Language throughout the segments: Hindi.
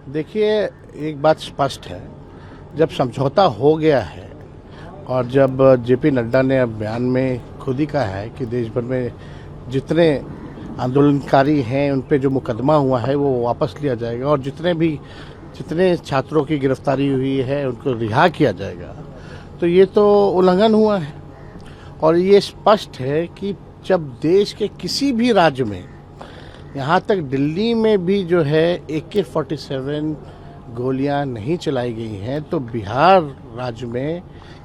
देखिए, एक बात स्पष्ट है, जब समझौता हो गया है और जब जेपी नड्डा ने अब बयान में खुद ही कहा है कि देश भर में जितने आंदोलनकारी हैं उन पे जो मुकदमा हुआ है वो वापस लिया जाएगा और जितने छात्रों की गिरफ्तारी हुई है उनको रिहा किया जाएगा, तो ये तो उल्लंघन हुआ है। और ये स्पष्ट है कि जब देश के किसी भी राज्य में, यहाँ तक दिल्ली में भी जो है AK-47 गोलियां नहीं चलाई गई हैं, तो बिहार राज्य में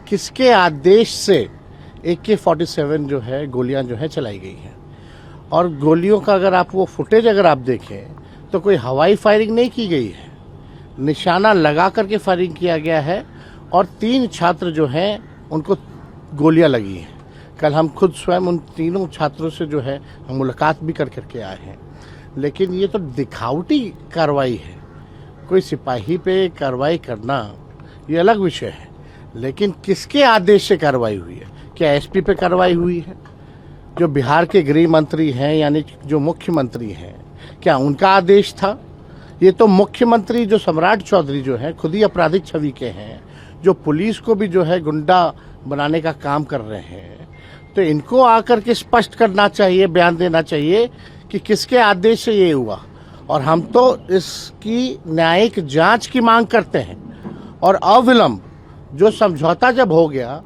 किसके आदेश से AK-47 जो है गोलियां जो है चलाई गई हैं। और गोलियों का अगर आप वो फुटेज अगर आप देखें तो कोई हवाई फायरिंग नहीं की गई है, निशाना लगा करके फायरिंग किया गया है और 3 छात्र जो हैं उनको गोलियां लगी हैं। कल हम खुद स्वयं उन तीनों छात्रों से जो है हम मुलाकात भी करके आए हैं। लेकिन ये तो दिखावटी कार्रवाई है। कोई सिपाही पे कार्रवाई करना ये अलग विषय है, लेकिन किसके आदेश से कार्रवाई हुई है? क्या SP पे कार्रवाई हुई है? जो बिहार के गृह मंत्री हैं यानी जो मुख्यमंत्री हैं, क्या उनका आदेश था? ये तो मुख्यमंत्री जो सम्राट चौधरी जो है खुद ही आपराधिक छवि के हैं, जो पुलिस को भी जो है गुंडा बनाने का काम कर रहे हैं, तो इनको आकर के स्पष्ट करना चाहिए, बयान देना चाहिए कि किसके आदेश से ये हुआ। और हम तो इसकी न्यायिक जांच की मांग करते हैं और अविलंब जो समझौता जब हो गया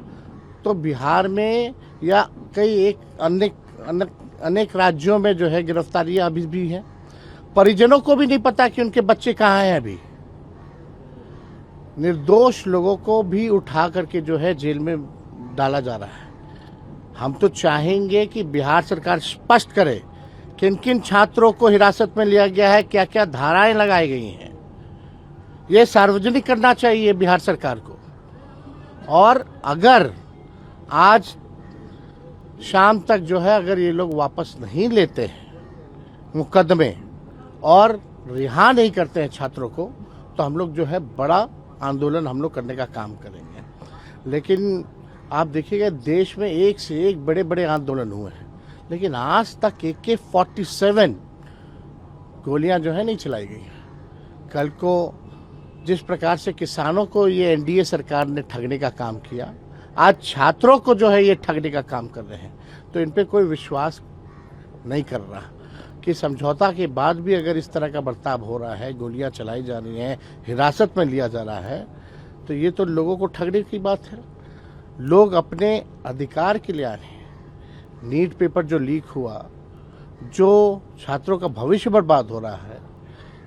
तो बिहार में या कई अनेक राज्यों में जो है गिरफ्तारियां अभी भी हैं। परिजनों को भी नहीं पता कि उनके बच्चे कहाँ हैं। अभी निर्दोष लोगों को भी उठा करके जो है जेल में डाला जा रहा है। हम तो चाहेंगे कि बिहार सरकार स्पष्ट करे किन किन छात्रों को हिरासत में लिया गया है, क्या क्या धाराएं लगाई गई हैं, ये सार्वजनिक करना चाहिए बिहार सरकार को। और अगर आज शाम तक जो है अगर ये लोग वापस नहीं लेते हैं मुकदमे और रिहा नहीं करते हैं छात्रों को, तो हम लोग जो है बड़ा आंदोलन हम लोग करने का काम करेंगे। लेकिन आप देखिएगा देश में एक से एक बड़े बड़े आंदोलन हुए हैं, लेकिन आज तक AK-47 गोलियां जो है नहीं चलाई गई हैं। कल को जिस प्रकार से किसानों को ये NDA सरकार ने ठगने का काम किया, आज छात्रों को जो है ये ठगने का काम कर रहे हैं। तो इन पे कोई विश्वास नहीं कर रहा कि समझौता के बाद भी अगर इस तरह का बर्ताव हो रहा है, गोलियां चलाई जा रही हैं, हिरासत में लिया जा रहा है, तो ये तो लोगों को ठगने की बात है। लोग अपने अधिकार के लिए आ रहे हैं। नीट पेपर जो लीक हुआ, जो छात्रों का भविष्य बर्बाद हो रहा है,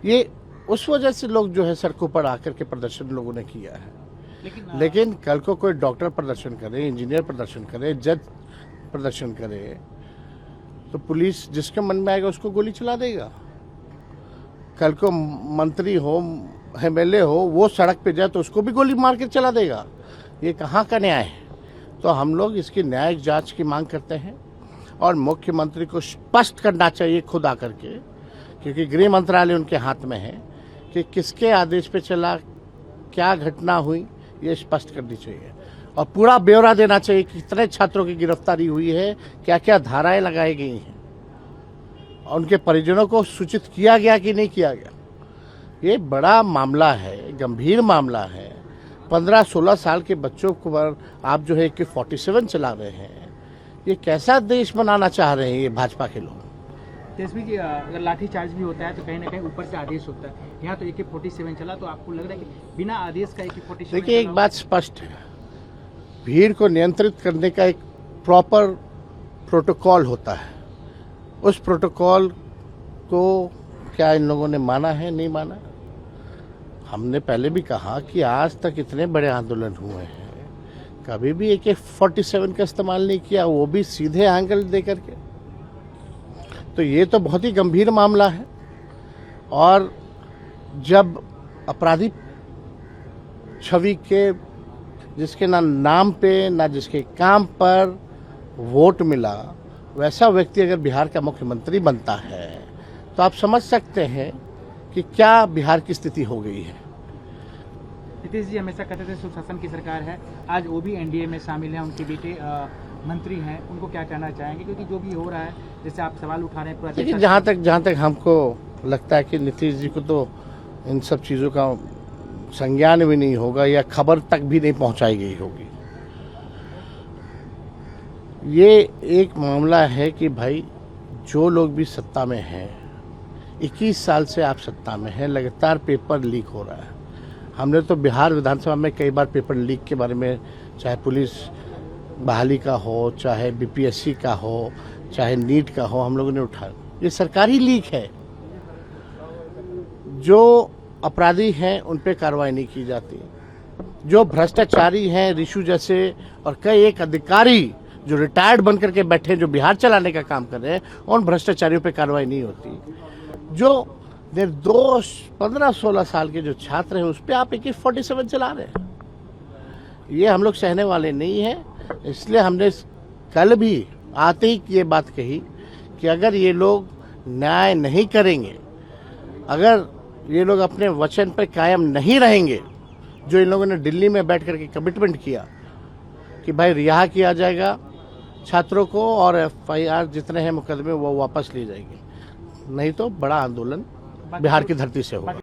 ये उस वजह से लोग जो है सड़कों पर आकर के प्रदर्शन लोगों ने किया है। लेकिन कल को कोई डॉक्टर प्रदर्शन करे, इंजीनियर प्रदर्शन करे, जज प्रदर्शन करे, तो पुलिस जिसके मन में आएगा उसको गोली चला देगा। कल को मंत्री हो, MLA हो, वो सड़क पे जाए तो उसको भी गोली मार के चला देगा। ये कहाँ का न्याय है? तो हम लोग इसकी न्यायिक जांच की मांग करते हैं और मुख्यमंत्री को स्पष्ट करना चाहिए खुद आकर के, क्योंकि गृह मंत्रालय उनके हाथ में है, कि किसके आदेश पे चला, क्या घटना हुई, ये स्पष्ट करनी चाहिए और पूरा ब्यौरा देना चाहिए कि कितने छात्रों की गिरफ्तारी हुई है, क्या क्या धाराएं लगाई गई हैं और उनके परिजनों को सूचित किया गया कि नहीं किया गया। ये बड़ा मामला है, गंभीर मामला है। 15-16 साल के बच्चों को आप जो है AK-47 चला रहे हैं, ये कैसा देश बनाना चाह रहे हैं ये भाजपा के लोग? तेजस्वी जी, अगर लाठी चार्ज भी होता है तो कहीं ना कहीं ऊपर से आदेश होता है। यहाँ तो AK-47 चला, तो आपको लग रहा है कि बिना आदेश का AK-47? देखिए, एक बात स्पष्ट है, भीड़ को नियंत्रित करने का एक प्रॉपर प्रोटोकॉल होता है। उस प्रोटोकॉल को क्या इन लोगों ने माना है, नहीं माना? हमने पहले भी कहा कि आज तक इतने बड़े आंदोलन हुए हैं, कभी भी AK-47 का इस्तेमाल नहीं किया, वो भी सीधे एंगल दे करके। तो ये तो बहुत ही गंभीर मामला है। और जब अपराधी छवि के, जिसके ना नाम पे ना जिसके काम पर वोट मिला, वैसा व्यक्ति अगर बिहार का मुख्यमंत्री बनता है, तो आप समझ सकते हैं कि क्या बिहार की स्थिति हो गई है। नीतीश जी हमेशा कहते थे सुशासन की सरकार है, आज वो भी NDA में शामिल हैं, उनके बेटे मंत्री हैं, उनको क्या कहना चाहेंगे? क्योंकि जो भी हो रहा है, जैसे आप सवाल उठा रहे हैं, लेकिन जहाँ तक हमको लगता है कि नीतीश जी को तो इन सब चीज़ों का संज्ञान भी नहीं होगा या खबर तक भी नहीं पहुंचाई गई होगी। ये एक मामला है कि भाई जो लोग भी सत्ता में हैं, 21 साल से आप सत्ता में हैं, लगातार पेपर लीक हो रहा है। हमने तो बिहार विधानसभा में कई बार पेपर लीक के बारे में, चाहे पुलिस बहाली का हो, चाहे बीपीएससी का हो, चाहे नीट का हो, हम लोगों ने उठाया। ये सरकारी लीक है। जो अपराधी हैं उन पे कार्रवाई नहीं की जाती। जो भ्रष्टाचारी हैं, रिशु जैसे और कई एक अधिकारी जो रिटायर्ड बन करके बैठे, जो बिहार चलाने का काम कर रहे हैं, उन भ्रष्टाचारियों पे कार्रवाई नहीं होती। जो निर्दोष 15-16 साल के जो छात्र हैं उस पर आप AK-47 चला रहे हैं, ये हम लोग सहने वाले नहीं हैं। इसलिए हमने कल भी आते ही ये बात कही कि अगर ये लोग न्याय नहीं करेंगे, अगर ये लोग अपने वचन पर कायम नहीं रहेंगे, जो इन लोगों ने दिल्ली में बैठ करके कमिटमेंट किया कि भाई रिहा किया जाएगा छात्रों को और FIR जितने हैं मुकदमे वो वापस लिए जाएंगे, नहीं तो बड़ा आंदोलन बिहार की धरती से होगा।